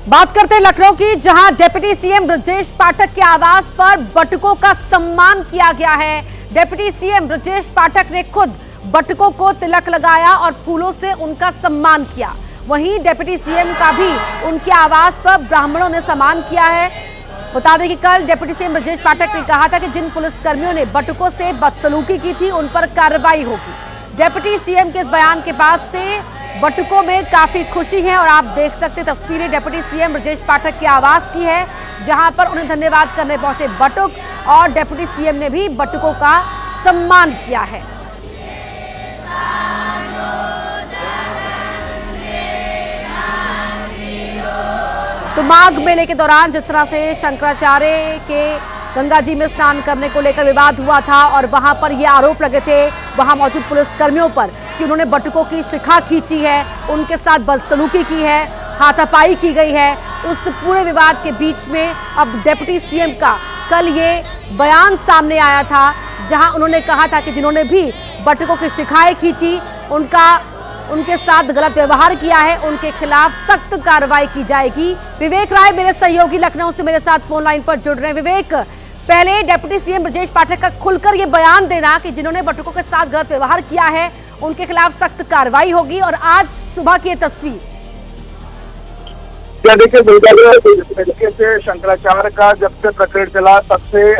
बात करते हैं लखनऊ की, जहां डिप्टी सीएम ब्रजेश पाठक के आवास पर बटुकों का सम्मान किया गया है। डिप्टी सीएम ब्रजेश पाठक ने खुद बटुकों को तिलक लगाया और फूलों से उनका सम्मान किया। वहीं डिप्टी सीएम का भी उनके आवास पर ब्राह्मणों ने सम्मान किया है। बता दें कि कल डिप्टी सीएम ब्रजेश पाठक ने कहा था कि जिन पुलिसकर्मियों ने बटुकों से बदसलूकी की थी उन पर कार्रवाई होगी। डिप्टी सीएम के इस बयान के बाद से बटुकों में काफी खुशी है और आप देख सकते हैं तस्वीरें डिप्टी सीएम ब्रजेश पाठक के आवास की है, जहां पर उन्हें धन्यवाद करने पहुंचे बटुक और डिप्टी सीएम ने भी बटुकों का सम्मान किया है। तो माघ मेले के दौरान जिस तरह से शंकराचार्य के गंगा जी में स्नान करने को लेकर विवाद हुआ था और वहां पर ये आरोप लगे थे वहां मौजूद पुलिसकर्मियों पर कि उन्होंने बटुकों की शिखा खींची है, उनके साथ बदसलूकी की है, हाथापाई की गई है, उस पूरे विवाद के बीच में अब डिप्टी सीएम का कल ये बयान सामने आया था, जहां उन्होंने कहा था कि जिन्होंने भी बटुकों की शिखाएं खींची, उनके साथ गलत व्यवहार किया है, उनके खिलाफ सख्त कार्रवाई की जाएगी। विवेक राय मेरे सहयोगी लखनऊ से मेरे साथ फोन लाइन पर जुड़ रहे हैं। विवेक, पहले डिप्टी सीएम ब्रजेश पाठक का खुलकर ये बयान देना कि जिन्होंने बटुकों के साथ गलत व्यवहार किया है उनके खिलाफ सख्त कार्रवाई होगी, और आज सुबह की ये तस्वीर। देखिए, जिस तरीके से शंकराचार्य का जब से प्रकरण चला तब से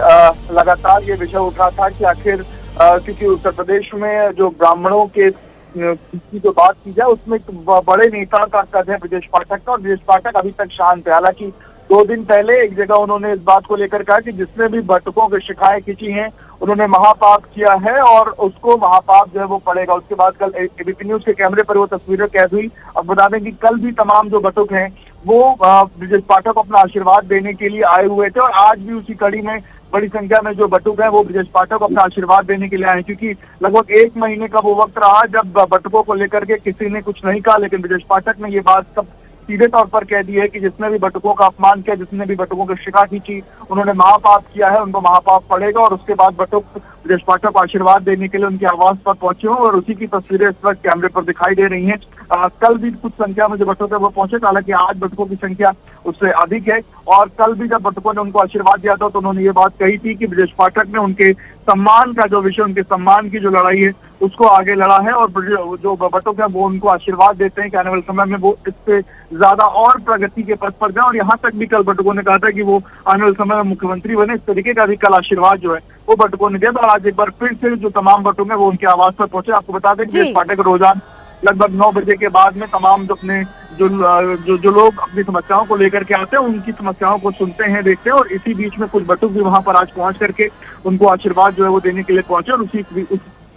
लगातार ये विषय उठा था कि आखिर क्योंकि उत्तर प्रदेश में जो ब्राह्मणों के की जो बात की जाए उसमें बड़े नेता का कद है ब्रजेश पाठक का, और ब्रजेश पाठक अभी तक शांत है। हालांकि 2 दिन पहले एक जगह उन्होंने इस बात को लेकर कहा कि जिसने भी बटुकों की शिखाएं खींची हैं उन्होंने महापाप किया है और उसको महापाप जो है वो पड़ेगा। उसके बाद कल एबीपी न्यूज के कैमरे पर वो तस्वीरें कैद हुई। अब बता दें कि कल भी तमाम जो बटुक हैं वो ब्रजेश पाठक को अपना आशीर्वाद देने के लिए आए हुए थे, और आज भी उसी कड़ी में बड़ी संख्या में जो बटुक है वो ब्रजेश पाठक को अपना आशीर्वाद देने के लिए आए, क्योंकि लगभग 1 महीने का वो वक्त रहा जब बटुकों को लेकर के किसी ने कुछ नहीं कहा, लेकिन ब्रजेश पाठक ने ये बात सब सीधे तौर पर कह दी है कि जिसने भी बटुकों का अपमान किया, जिसने भी बटुकों की शिखा खींची, उन्होंने महापाप किया है, उनको महापाप पड़ेगा। और उसके बाद बटुक ब्रजेश पाठक को आशीर्वाद देने के लिए उनके आवास पर पहुंचे हों, और उसी की तस्वीरें इस वक्त कैमरे पर दिखाई दे रही हैं। कल भी कुछ संख्या में जो बटुक है वो पहुंचे, हालांकि आज बटुकों की संख्या उससे अधिक है। और कल भी जब बटुकों ने उनको आशीर्वाद दिया था तो उन्होंने ये बात कही थी कि ब्रजेश पाठक ने उनके सम्मान का जो विषय, उनके सम्मान की जो लड़ाई है उसको आगे लड़ा है, और जो बटुक है वो उनको आशीर्वाद देते हैं कि आने वाले समय में वो इससे ज्यादा और प्रगति के पथ पर जाए। और यहाँ तक भी कल बटुकों ने कहा था कि वो आने वाले समय में मुख्यमंत्री बने। इस तरीके का भी कल आशीर्वाद जो है वो बटुकों ने दिया। और आज एक बार फिर से जो तमाम बटुक है वो उनके आवास पर पहुंचे। आपको बता दें कि ब्रजेश पाठक रोजाना लगभग 9 बजे के बाद में तमाम जो अपने जो लोग अपनी समस्याओं को लेकर के आते हैं उनकी समस्याओं को सुनते हैं, देखते हैं, और इसी बीच में कुछ बटुक भी वहां पर आज पहुंच करके उनको आशीर्वाद जो है वो देने के लिए पहुंचे, और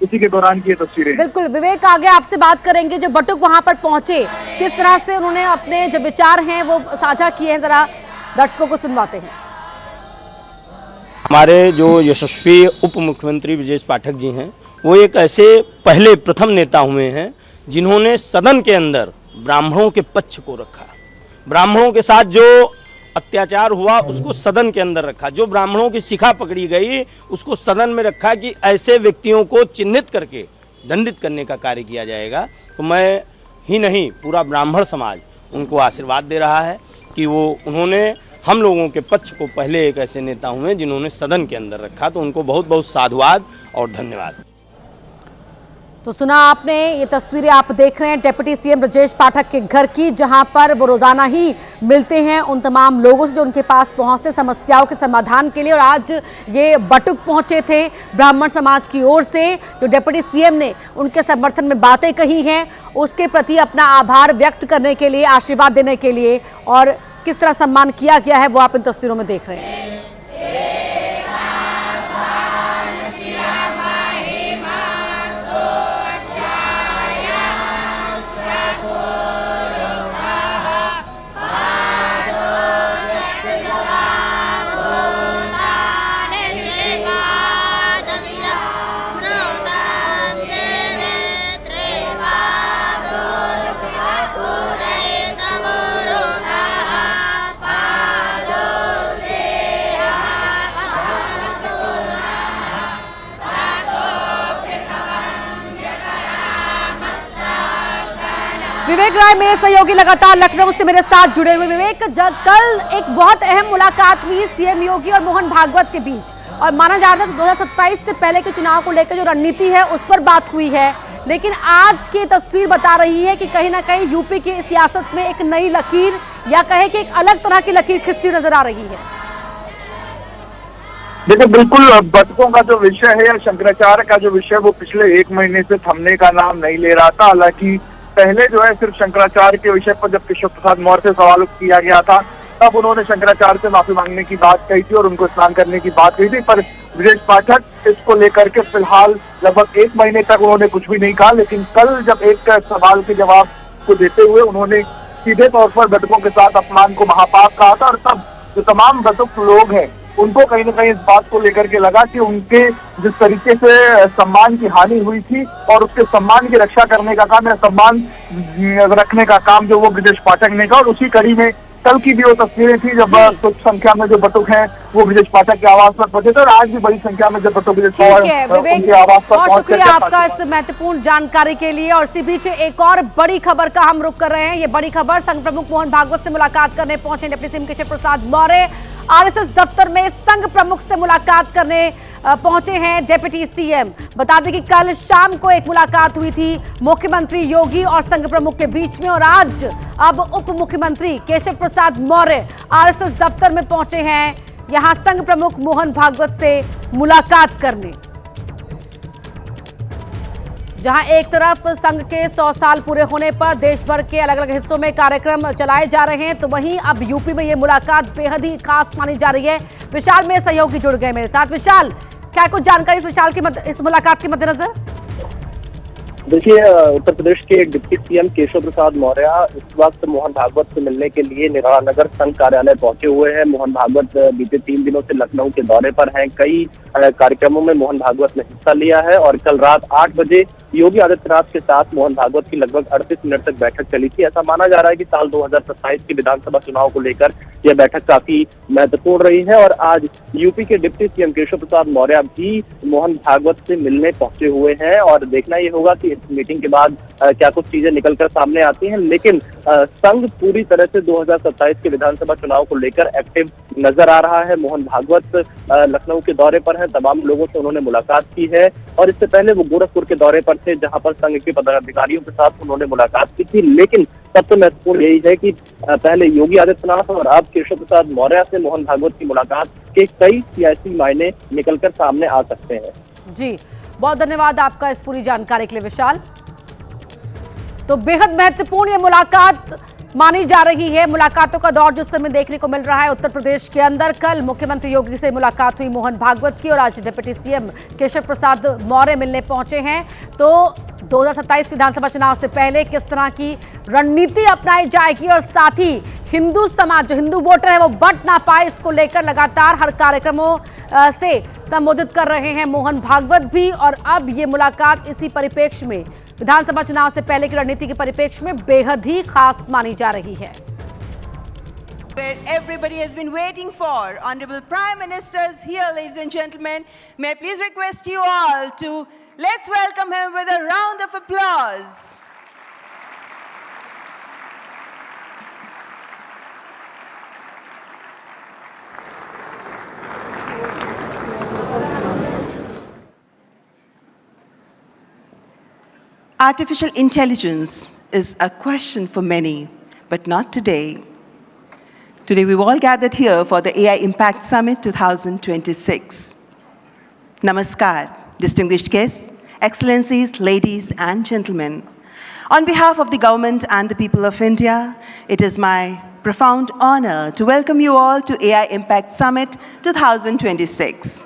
उसी के दौरान की ये तस्वीरें। बिल्कुल विवेक, आगे आपसे बात करेंगे। जो बटुक वहां पर पहुंचे किस तरह से उन्होंने अपने जो विचार हैं वो साझा किए हैं, जरा दर्शकों को सुनवाते हैं। हमारे जो यशस्वी उप मुख्यमंत्री ब्रजेश पाठक जी हैं वो एक ऐसे पहले प्रथम नेता हुए हैं जिन्होंने सदन के अंदर ब्राह्मणों के पक्ष को रखा, ब्राह्मणों के साथ जो अत्याचार हुआ उसको सदन के अंदर रखा, जो ब्राह्मणों की शिखा पकड़ी गई उसको सदन में रखा कि ऐसे व्यक्तियों को चिन्हित करके दंडित करने का कार्य किया जाएगा। तो मैं ही नहीं, पूरा ब्राह्मण समाज उनको आशीर्वाद दे रहा है कि उन्होंने हम लोगों के पक्ष को पहले एक ऐसे नेता हुए जिन्होंने सदन के अंदर रखा, तो उनको बहुत बहुत साधुवाद और धन्यवाद। तो सुना आपने, ये तस्वीरें आप देख रहे हैं डिप्टी सीएम ब्रजेश पाठक के घर की, जहां पर वो रोजाना ही मिलते हैं उन तमाम लोगों से जो उनके पास पहुंचते समस्याओं के समाधान के लिए। और आज ये बटुक पहुंचे थे ब्राह्मण समाज की ओर से, जो डिप्टी सीएम ने उनके समर्थन में बातें कही हैं उसके प्रति अपना आभार व्यक्त करने के लिए, आशीर्वाद देने के लिए, और किस तरह सम्मान किया गया है वो आप इन तस्वीरों में देख रहे हैं। विवेक राय मेरे सहयोगी लगातार लखनऊ से मेरे साथ जुड़े हुए। विवेक, कल एक बहुत अहम मुलाकात हुई सीएम योगी और मोहन भागवत के बीच और माना जा रहा था 2027 से पहले के चुनाव को लेकर जो रणनीति है उस पर बात हुई है, लेकिन आज की तस्वीर बता रही है कि कहीं ना कहीं यूपी की सियासत में एक नई लकीर या कहे कि एक अलग तरह की लकीर खिंचती नजर आ रही है। देखिए, बिल्कुल बतकों का जो विषय है या शंकराचार्य का जो विषय वो पिछले एक महीने से थमने का नाम नहीं ले रहा था। हालांकि पहले जो है सिर्फ शंकराचार्य के विषय पर जब केशव प्रसाद मौर्य से सवाल किया गया था तब उन्होंने शंकराचार्य से माफी मांगने की बात कही थी और उनको स्नान करने की बात कही थी, पर ब्रजेश पाठक इसको लेकर के फिलहाल लगभग एक महीने तक उन्होंने कुछ भी नहीं कहा। लेकिन कल जब एक सवाल के जवाब को देते हुए उन्होंने सीधे तौर पर बतकों के साथ अपमान को महापाप कहा था और तब जो तमाम बतक लोग हैं उनको कहीं ना कहीं इस बात को लेकर के लगा कि उनके जिस तरीके से सम्मान की हानि हुई थी और उसके सम्मान की रक्षा करने का काम या सम्मान रखने का काम जो वो ब्रजेश पाठक ने कहा। और उसी कड़ी में कल की भी वो तस्वीरें थी जब कुछ संख्या में जो बटुक हैं वो ब्रजेश पाठक के आवास पर पहुंचे थे और आज भी बड़ी संख्या में जब बटुक उनके आवास पर बहुत शुक्रिया आपका इस महत्वपूर्ण जानकारी के लिए। और इसी बीच एक और बड़ी खबर का हम रुख कर रहे हैं। ये बड़ी खबर, संघ प्रमुख मोहन भागवत से मुलाकात करने पहुंचे deputy CM Keshav Prasad Maurya. RSS दफ्तर में संघ प्रमुख से मुलाकात करने पहुंचे हैं डिप्टी सीएम। बता दें कि कल शाम को एक मुलाकात हुई थी मुख्यमंत्री योगी और संघ प्रमुख के बीच में और आज अब उप मुख्यमंत्री केशव प्रसाद मौर्य आरएसएस दफ्तर में पहुंचे हैं यहां संघ प्रमुख मोहन भागवत से मुलाकात करने। जहां एक तरफ संघ के 100 साल पूरे होने पर देश भर के अलग अलग हिस्सों में कार्यक्रम चलाए जा रहे हैं, तो वहीं अब यूपी में ये मुलाकात बेहद ही खास मानी जा रही है। विशाल मेरे सहयोगी जुड़ गए मेरे साथ। विशाल, क्या कुछ जानकारी इस मुलाकात के मद्देनजर? देखिए, उत्तर प्रदेश के डिप्टी सीएम केशव प्रसाद मौर्य इस वक्त मोहन भागवत से मिलने के लिए निराला संघ कार्यालय पहुंचे हुए हैं। मोहन भागवत बीते 3 दिनों से लखनऊ के दौरे पर हैं। कई कार्यक्रमों में मोहन भागवत ने हिस्सा लिया है और कल रात 8 बजे योगी आदित्यनाथ के साथ मोहन भागवत की लगभग 38 मिनट तक बैठक चली थी। ऐसा माना जा रहा है कि साल 2027 के विधानसभा चुनाव को लेकर यह बैठक काफी महत्वपूर्ण रही है और आज यूपी के डिप्टी सीएम केशव प्रसाद मौर्य भी मोहन भागवत से मिलने पहुंचे हुए हैं और देखना ये होगा कि इस मीटिंग के बाद क्या कुछ चीजें निकलकर सामने आती हैं। लेकिन संघ पूरी तरह से 2027 के विधानसभा चुनाव को लेकर एक्टिव नजर आ रहा है। मोहन भागवत लखनऊ के दौरे पर हैं, तमाम लोगों से उन्होंने मुलाकात की है और इससे पहले वो गोरखपुर के दौरे पर थे जहां पर संघ के पदाधिकारियों के साथ उन्होंने मुलाकात की थी। लेकिन सबसे महत्वपूर्ण यही है कि पहले योगी आदित्यनाथ और अब केशव प्रसाद मौर्य से मोहन भागवत की मुलाकात के कई सियासी मायने निकलकर सामने आ सकते हैं। जी, बहुत धन्यवाद आपका इस पूरी जानकारी के लिए विशाल। तो बेहद महत्वपूर्ण ये मुलाकात मानी जा रही है। मुलाकातों का दौर जिस समय देखने को मिल रहा है उत्तर प्रदेश के अंदर। कल मुख्यमंत्री योगी से मुलाकात हुई मोहन भागवत की और आज डिप्टी सीएम केशव प्रसाद मौर्य मिलने पहुंचे हैं। तो 2027 विधानसभा चुनाव से पहले किस तरह की रणनीति अपनाई जाएगी और साथ ही हिंदू समाज, जो हिंदू वोटर है वो बट ना पाए, इसको लेकर लगातार हर कार्यक्रमों से संबोधित कर रहे हैं मोहन भागवत भी। और अब ये मुलाकात इसी परिप्रेक्ष्य में, विधानसभा चुनाव से पहले की रणनीति के परिप्रेक्ष्य में बेहद ही खास मानी जा रही है। Where everybody has been waiting for. Honorable Prime Minister is here, ladies and gentlemen. May I please request you all to let's welcome him with a round of applause. Artificial intelligence is a question for many, but not today. Today we've all gathered here for the AI Impact Summit 2026. Namaskar, distinguished guests, excellencies, ladies and gentlemen. On behalf of the government and the people of India, it is my profound honor to welcome you all to AI Impact Summit 2026.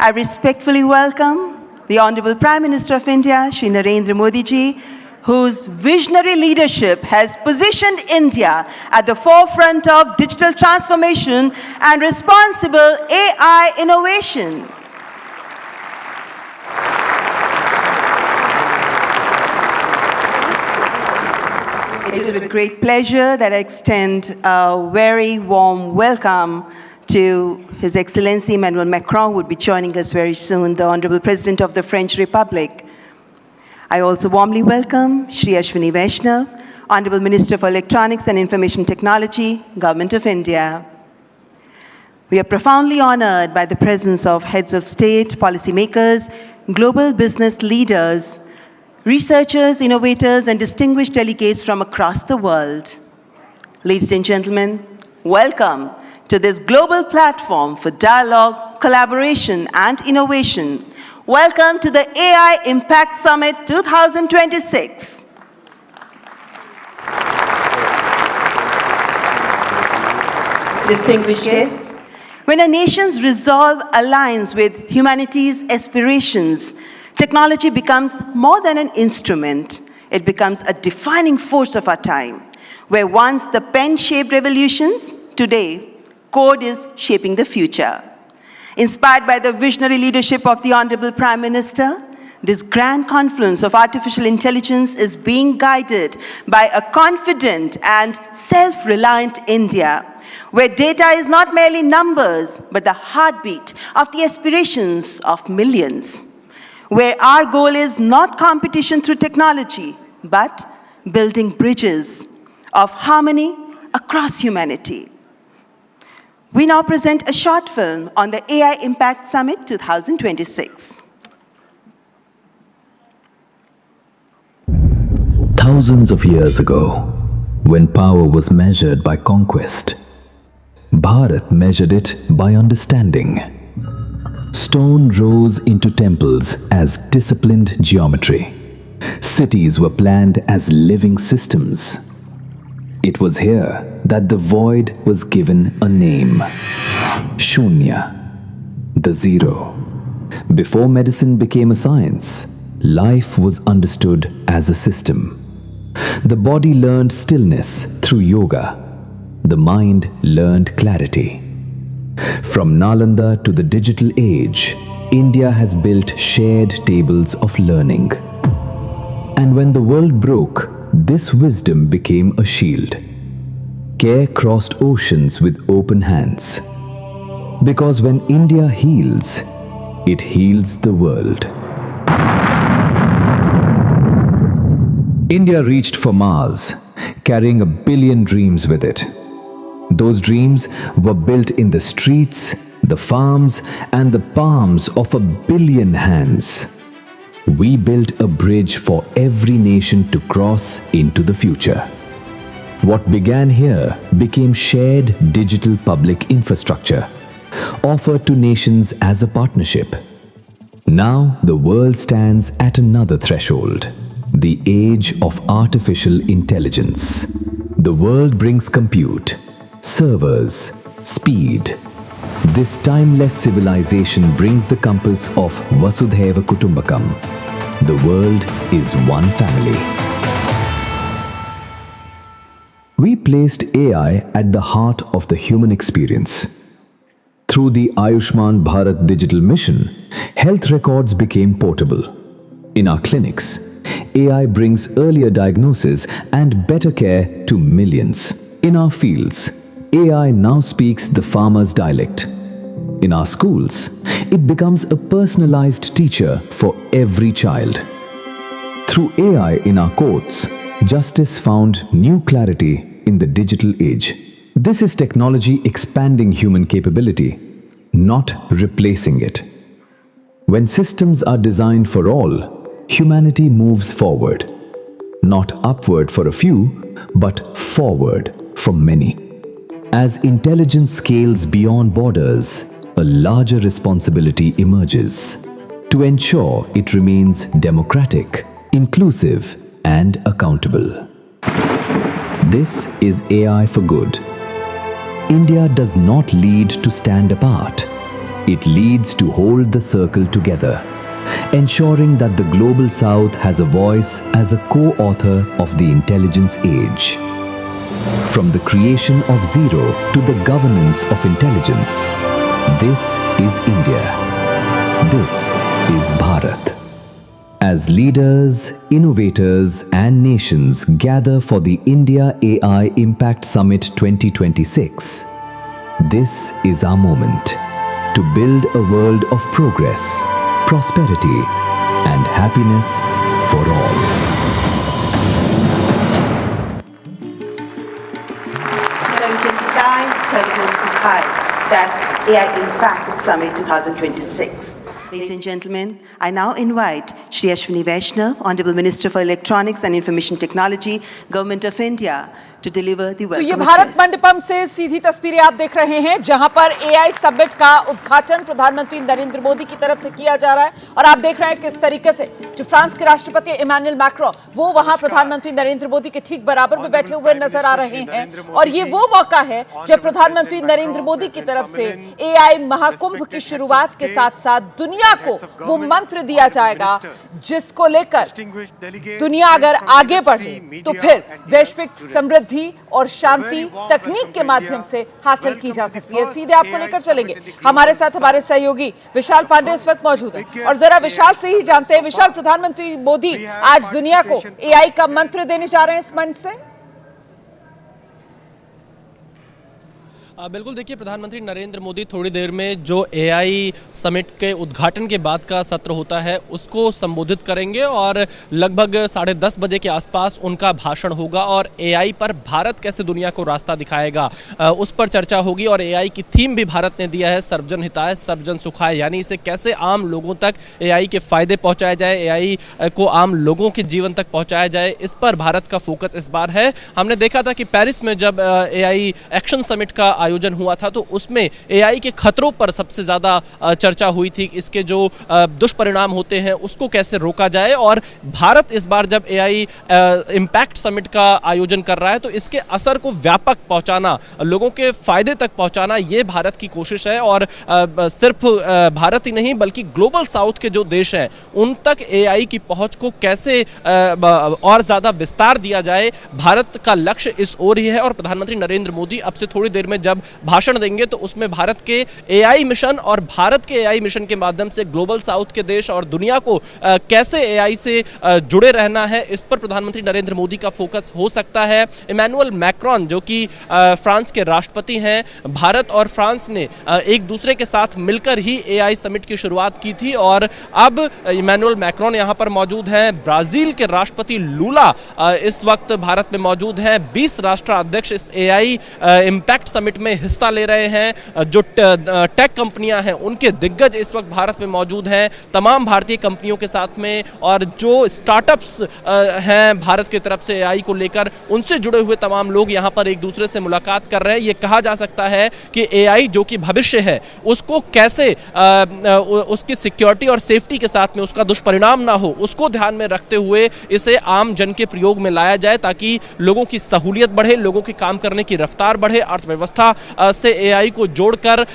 I respectfully welcome the Honorable Prime Minister of India, Shri Narendra Modi ji, whose visionary leadership has positioned India at the forefront of digital transformation and responsible AI innovation. It is with great pleasure that I extend a very warm welcome to His Excellency Emmanuel Macron, who would be joining us very soon, the Honorable President of the French Republic. I also warmly welcome Shri Ashwini Vaishnav, Honorable Minister for Electronics and Information Technology, Government of India. We are profoundly honored by the presence of heads of state, policymakers, global business leaders, researchers, innovators, and distinguished delegates from across the world. Ladies and gentlemen, welcome to this global platform for dialogue, collaboration, and innovation. Welcome to the AI Impact Summit 2026. Distinguished guests, when a nation's resolve aligns with humanity's aspirations, technology becomes more than an instrument. It becomes a defining force of our time. Where once the pen shaped revolutions, today, code is shaping the future. Inspired by the visionary leadership of the Honorable Prime Minister, this grand confluence of artificial intelligence is being guided by a confident and self-reliant India, where data is not merely numbers, but the heartbeat of the aspirations of millions, where our goal is not competition through technology, but building bridges of harmony across humanity. We now present a short film on the AI Impact Summit 2026. Thousands of years ago, when power was measured by conquest, Bharat measured it by understanding. Stone rose into temples as disciplined geometry. Cities were planned as living systems. It was here that the void was given a name. Shunya, the zero. Before medicine became a science, life was understood as a system. The body learned stillness through yoga. The mind learned clarity. From Nalanda to the digital age, India has built shared tables of learning. And when the world broke, this wisdom became a shield. Care crossed oceans with open hands. Because when India heals, it heals the world. India reached for Mars, carrying 1 billion dreams with it. Those dreams were built in the streets, the farms, and the palms of 1 billion hands. We built a bridge for every nation to cross into the future. What began here became shared digital public infrastructure, offered to nations as a partnership. Now the world stands at another threshold, the age of artificial intelligence. The world brings compute, servers, speed. This timeless civilization brings the compass of Vasudhaiva Kutumbakam. The world is one family. We placed AI at the heart of the human experience. Through the Ayushman Bharat Digital Mission, health records became portable. In our clinics, AI brings earlier diagnosis and better care to millions. In our fields, AI now speaks the farmer's dialect. In our schools, it becomes a personalized teacher for every child. Through AI in our courts, justice found new clarity in the digital age. This is technology expanding human capability, not replacing it. When systems are designed for all, humanity moves forward. Not upward for a few, but forward for many. As intelligence scales beyond borders, a larger responsibility emerges to ensure it remains democratic, inclusive, and accountable. This is AI for good. India does not lead to stand apart. It leads to hold the circle together, ensuring that the Global South has a voice as a co-author of the intelligence age. From the creation of zero to the governance of intelligence, this is India. This is Bharat. As leaders, innovators, and nations gather for the India AI Impact Summit 2026, this is our moment to build a world of progress, prosperity, and happiness for all. Hitai Sarjan Sukhai. That's AI Impact Summit 2026. Ladies and gentlemen, I now invite Shri Ashwini Vaishnav, Honorable Minister for Electronics and Information Technology, Government of India, to deliver the तो welcome ये Bharat address. Mandapam से सीधी तस्वीरें आप देख रहे हैं जहां पर एआई समिट का उद्घाटन प्रधानमंत्री नरेंद्र मोदी की तरफ से किया जा रहा है और आप देख रहे हैं किस तरीके से जो फ्रांस के राष्ट्रपति इमैनुअल मैक्रोन वो वहां प्रधानमंत्री नरेंद्र मोदी के ठीक बराबर में बैठे हुए नजर आ रहे हैं और ये वो मौका है जब प्रधानमंत्री नरेंद्र मोदी की तरफ से एआई महाकुंभ की शुरुआत के साथ साथ दुनिया को वो मंत्र दिया जाएगा जिसको लेकर दुनिया अगर आगे बढ़े तो फिर वैश्विक समृद्धि और शांति तकनीक के माध्यम से हासिल की जा सकती है। सीधे आपको लेकर चलेंगे, हमारे साथ हमारे सहयोगी विशाल पांडे इस वक्त मौजूद है और जरा विशाल से ही जानते हैं। विशाल, प्रधानमंत्री मोदी आज दुनिया को एआई का मंत्र देने जा रहे हैं इस मंच से। बिल्कुल, देखिए प्रधानमंत्री नरेंद्र मोदी थोड़ी देर में जो एआई समिट के उद्घाटन के बाद का सत्र होता है उसको संबोधित करेंगे और लगभग 10:30 बजे के आसपास उनका भाषण होगा और एआई पर भारत कैसे दुनिया को रास्ता दिखाएगा उस पर चर्चा होगी। और एआई की थीम भी भारत ने दिया है, सर्वजन हिताय सर्वजन सुखाय, यानी इसे कैसे आम लोगों तक एआई के फायदे पहुंचाए जाए, एआई को आम लोगों के जीवन तक पहुंचाया जाए, इस पर भारत का फोकस इस बार है। हमने देखा था कि पेरिस में जब एआई एक्शन समिट का आयोजन हुआ था तो उसमें एआई के खतरों पर सबसे ज्यादा चर्चा हुई थी। इसके जो दुष्परिणाम होते हैं उसको कैसे रोका जाए और भारत इस बार जब एआई इम्पैक्ट समिट का आयोजन कर रहा है तो इसके असर को व्यापक पहुंचाना, लोगों के फायदे तक पहुंचाना, ये भारत की कोशिश है। और सिर्फ भारत ही नहीं बल्कि ग्लोबल साउथ के जो देश हैं उन तक एआई की पहुंच को कैसे और ज्यादा विस्तार दिया जाए, भारत का लक्ष्य इस ओर ही है। और प्रधानमंत्री नरेंद्र मोदी अब से थोड़ी देर में जब भाषण देंगे तो उसमें भारत के एआई मिशन और भारत के एआई मिशन के माध्यम से ग्लोबल साउथ के देश और दुनिया को कैसे एआई से जुड़े रहना है, इस पर प्रधानमंत्री नरेंद्र मोदी का फोकस हो सकता है। इमैनुअल मैक्रोन जो कि फ्रांस के राष्ट्रपति हैं, भारत और फ्रांस ने एक दूसरे के साथ मिलकर ही एआई समिट की शुरुआत की थी और अब इमैनुअल मैक्रोन यहां पर मौजूद हैं। ब्राजील के राष्ट्रपति लूला इस वक्त भारत में मौजूद हैं। 20 राष्ट्राध्यक्ष इस एआई इम्पैक्ट समिट में हिस्सा ले रहे हैं। जो टेक कंपनियां हैं उनके दिग्गज इस वक्त भारत में मौजूद हैं, तमाम भारतीय कंपनियों के साथ में, और जो स्टार्टअप्स हैं भारत की तरफ से एआई को लेकर उनसे जुड़े हुए तमाम लोग यहां पर एक दूसरे से मुलाकात कर रहे हैं। ये कहा जा सकता है कि एआई जो कि भविष्य है उसको कैसे उसकी सिक्योरिटी और सेफ्टी के साथ में उसका दुष्परिणाम ना हो उसको ध्यान में रखते हुए इसे आम जन के प्रयोग में लाया जाए ताकि लोगों की सहूलियत बढ़े, लोगों के काम करने की रफ्तार बढ़े, अर्थव्यवस्था से एआई को जोड़कर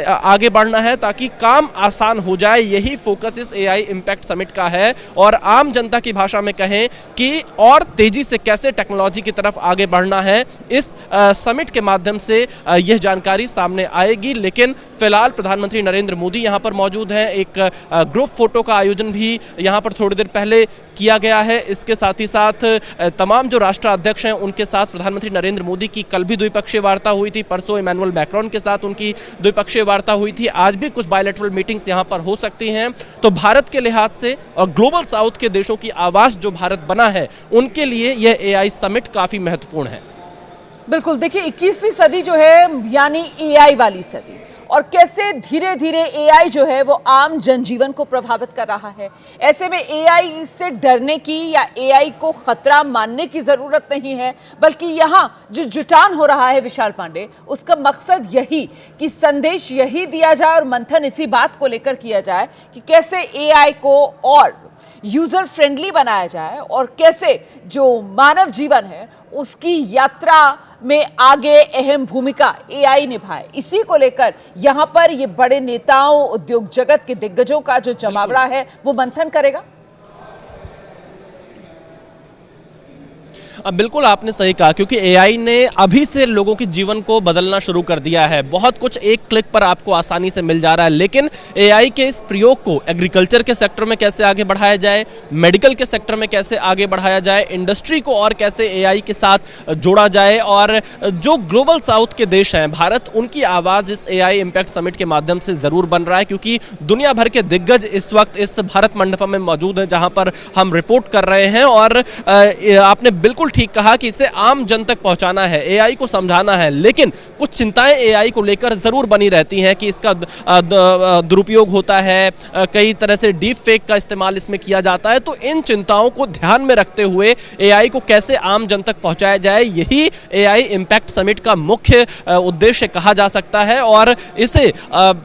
आगे बढ़ना है ताकि काम आसान हो जाए। यही फोकस इस एआई इम्पैक्ट समिट का है और आम जनता की भाषा में कहें कि और तेजी से कैसे टेक्नोलॉजी की तरफ आगे बढ़ना है, इस समिट के माध्यम से यह जानकारी सामने आएगी। लेकिन फिलहाल प्रधानमंत्री नरेंद्र मोदी यहां पर मौजूद हैं। एक ग्रुप फोटो का आयोजन भी यहां पर थोड़ी देर पहले किया गया है। इसके साथ ही साथ तमाम जो राष्ट्राध्यक्ष हैं उनके साथ प्रधानमंत्री नरेंद्र मोदी की कल भी द्विपक्षीय वार्ता हुई थी, परसों इमैनुअल मैक्रोन के साथ उनकी द्विपक्षीय वार्ता हुई थी, आज भी कुछ बायलैटरल मीटिंग्स यहां पर हो सकती हैं। तो भारत के लिहाज से और ग्लोबल साउथ के देशों की आवाज जो भारत बना है उनके लिए यह एआई समिट काफी महत्वपूर्ण है। बिल्कुल, देखिए 21वीं सदी जो है यानी एआई वाली सदी, और कैसे धीरे धीरे एआई जो है वो आम जनजीवन को प्रभावित कर रहा है। ऐसे में एआई से डरने की या एआई को खतरा मानने की जरूरत नहीं है, बल्कि यहाँ जो जुटान हो रहा है विशाल पांडे, उसका मकसद यही कि संदेश यही दिया जाए और मंथन इसी बात को लेकर किया जाए कि कैसे एआई को और यूजर फ्रेंडली बनाया जाए और कैसे जो मानव जीवन है उसकी यात्रा में आगे अहम भूमिका एआई निभाए। इसी को लेकर यहां पर ये बड़े नेताओं, उद्योग जगत के दिग्गजों का जो जमावड़ा है वो मंथन करेगा। बिल्कुल आपने सही कहा, क्योंकि एआई ने अभी से लोगों के जीवन को बदलना शुरू कर दिया है। बहुत कुछ एक क्लिक पर आपको आसानी से मिल जा रहा है, लेकिन एआई के इस प्रयोग को एग्रीकल्चर के सेक्टर में कैसे आगे बढ़ाया जाए, मेडिकल के सेक्टर में कैसे आगे बढ़ाया जाए, इंडस्ट्री को और कैसे एआई के साथ जोड़ा जाए, और जो ग्लोबल साउथ के देश हैं भारत, उनकी आवाज़ इस एआई इम्पैक्ट समिट के माध्यम से ज़रूर बन रहा है। क्योंकि दुनिया भर के दिग्गज इस वक्त इस भारत मंडपम में मौजूद हैं जहाँ पर हम रिपोर्ट कर रहे हैं। और आपने बिल्कुल बिल्कुल ठीक कहा कि इसे आम जन तक पहुंचाना है, एआई को समझाना है, लेकिन कुछ चिंताएं एआई को लेकर जरूर बनी रहती हैं कि इसका दुरुपयोग होता है, कई तरह से डीप फेक का इस्तेमाल इसमें किया जाता है। तो इन चिंताओं को ध्यान में रखते हुए एआई को कैसे आम जन तक पहुंचाया जाए, यही एआई इम्पैक्ट समिट का मुख्य उद्देश्य कहा जा सकता है। और इसे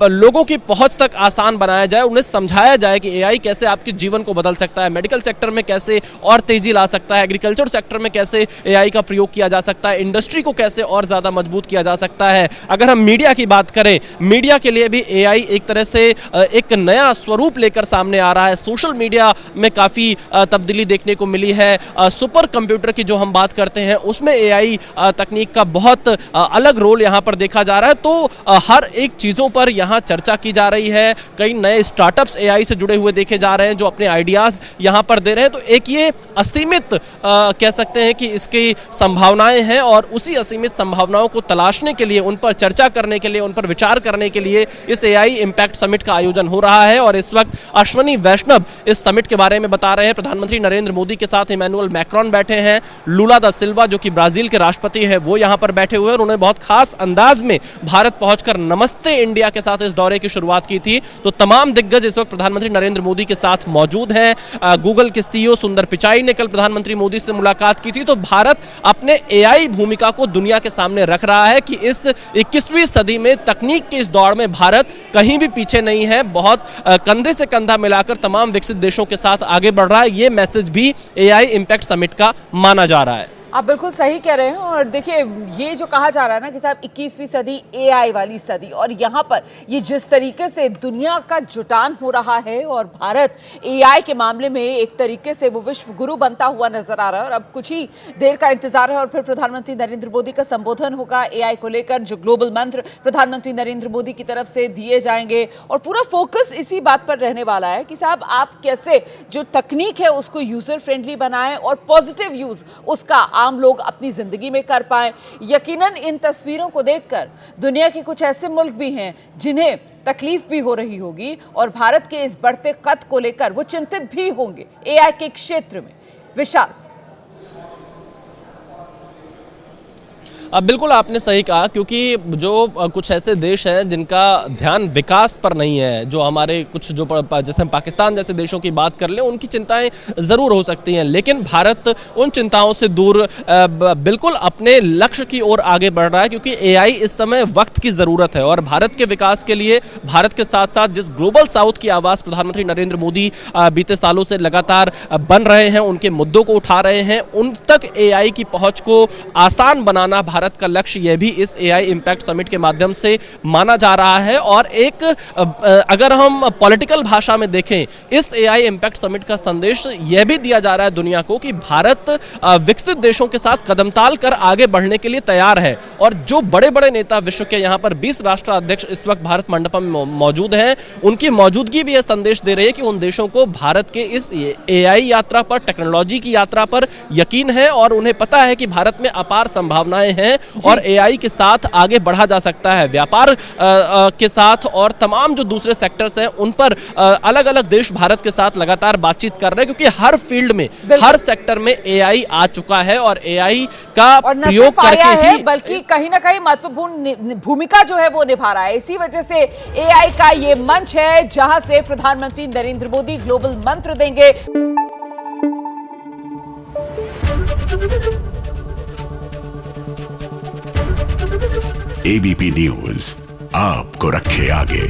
लोगों की पहुंच तक आसान बनाया जाए, उन्हें समझाया जाए कि एआई कैसे आपके जीवन को बदल सकता है, मेडिकल सेक्टर में कैसे और तेजी ला सकता है, एग्रीकल्चर सेक्टर में कैसे एआई का प्रयोग किया जा सकता है, इंडस्ट्री को कैसे और ज्यादा मजबूत किया जा सकता है। अगर हम मीडिया की बात करें, मीडिया के लिए भी एआई एक तरह से एक नया स्वरूप लेकर सामने आ रहा है। सोशल मीडिया में काफी तब्दीली देखने को मिली है। सुपर कंप्यूटर की जो हम बात करते हैं उसमें एआई तकनीक का बहुत अलग रोल यहां पर देखा जा रहा है। तो हर एक चीजों पर यहां चर्चा की जा रही है। कई नए स्टार्टअप्स एआई से जुड़े हुए देखे जा रहे हैं जो अपने आइडियाज यहां पर दे रहे हैं। तो एक ये असीमित कह सकते हैं कि इसकी संभावनाएं हैं और उसी असीमित संभावनाओं को तलाशने के लिए, उन पर चर्चा करने के लिए, उन पर विचार करने के लिए इस एआई इम्पैक्ट समिट का आयोजन हो रहा है। और इस वक्त अश्वनी वैष्णव इस समिट के बारे में बता रहे हैं। प्रधानमंत्री नरेंद्र मोदी के साथ इमैनुअल मैक्रोन बैठे हैं, लूला दा सिल्वा जो कि ब्राजील के राष्ट्रपति हैं वो यहां पर बैठे हुए हैं और उन्होंने बहुत खास अंदाज में भारत पहुंचकर नमस्ते इंडिया के साथ इस दौरे की शुरुआत की थी। तो तमाम दिग्गज इस वक्त प्रधानमंत्री नरेंद्र मोदी के साथ मौजूद हैं। गूगल के सीईओ सुंदर पिचाई ने कल प्रधानमंत्री मोदी से मुलाकात की थी। तो भारत अपने एआई भूमिका को दुनिया के सामने रख रहा है कि इस 21वीं सदी में तकनीक के इस दौड़ में भारत कहीं भी पीछे नहीं है, बहुत कंधे से कंधा मिलाकर तमाम विकसित देशों के साथ आगे बढ़ रहा है। ये मैसेज भी एआई इम्पैक्ट समिट का माना जा रहा है। आप बिल्कुल सही कह रहे हैं। और देखिए, ये जो कहा जा रहा है ना कि साहब 21वीं सदी एआई वाली सदी, और यहाँ पर ये जिस तरीके से दुनिया का जुटान हो रहा है और भारत एआई के मामले में एक तरीके से वो विश्व गुरु बनता हुआ नजर आ रहा है। और अब कुछ ही देर का इंतजार है और फिर प्रधानमंत्री नरेंद्र मोदी का संबोधन होगा एआई को लेकर, जो ग्लोबल मंत्र प्रधानमंत्री नरेंद्र मोदी की तरफ से दिए जाएंगे। और पूरा फोकस इसी बात पर रहने वाला है कि साहब आप कैसे जो तकनीक है उसको यूजर फ्रेंडली बनाएं और पॉजिटिव यूज उसका आम लोग अपनी जिंदगी में कर पाएं। यकीनन इन तस्वीरों को देखकर दुनिया के कुछ ऐसे मुल्क भी हैं जिन्हें तकलीफ भी हो रही होगी और भारत के इस बढ़ते कद को लेकर वो चिंतित भी होंगे एआई के क्षेत्र में। विशाल, अब बिल्कुल आपने सही कहा, क्योंकि जो कुछ ऐसे देश हैं जिनका ध्यान विकास पर नहीं है, जो हमारे कुछ जो जैसे हम पाकिस्तान जैसे देशों की बात कर लें, उनकी चिंताएं ज़रूर हो सकती हैं, लेकिन भारत उन चिंताओं से दूर बिल्कुल अपने लक्ष्य की ओर आगे बढ़ रहा है। क्योंकि एआई इस समय वक्त की ज़रूरत है और भारत के विकास के लिए, भारत के साथ साथ जिस ग्लोबल साउथ की आवाज़ प्रधानमंत्री नरेंद्र मोदी बीते सालों से लगातार बन रहे हैं, उनके मुद्दों को उठा रहे हैं, उन तक एआई की पहुँच को आसान बनाना भारत का लक्ष्य यह भी इस एआई इम्पैक्ट समिट के माध्यम से माना जा रहा है। और एक अगर हम पॉलिटिकल भाषा में देखें, इस एआई इम्पैक्ट समिट का संदेश यह भी दिया जा रहा है दुनिया को कि भारत विकसित देशों के साथ कदमताल कर आगे बढ़ने के लिए तैयार है। और जो बड़े बड़े नेता विश्व के यहाँ पर 20 राष्ट्राध्यक्ष इस वक्त भारत मंडपम में मौजूद हैं, उनकी मौजूदगी भी यह संदेश दे रही है कि उन देशों को भारत के इस एआई यात्रा पर, टेक्नोलॉजी की यात्रा पर यकीन है और उन्हें पता है कि भारत में अपार संभावनाएं हैं और एआई के साथ आगे बढ़ा जा सकता है। व्यापार के साथ और तमाम जो दूसरे सेक्टर्स हैं उन पर अलग अलग देश भारत के साथ लगातार बातचीत कर रहे हैं, क्योंकि हर फील्ड में, हर सेक्टर में एआई आ चुका है और एआई का प्रयोग करके ही, बल्कि कहीं ना कहीं महत्वपूर्ण भूमिका जो है वो निभा रहा है। इसी वजह से एआई का ये मंच है जहां से प्रधानमंत्री नरेंद्र मोदी ग्लोबल मंत्र देंगे। एबीपी न्यूज आपको रखे आगे।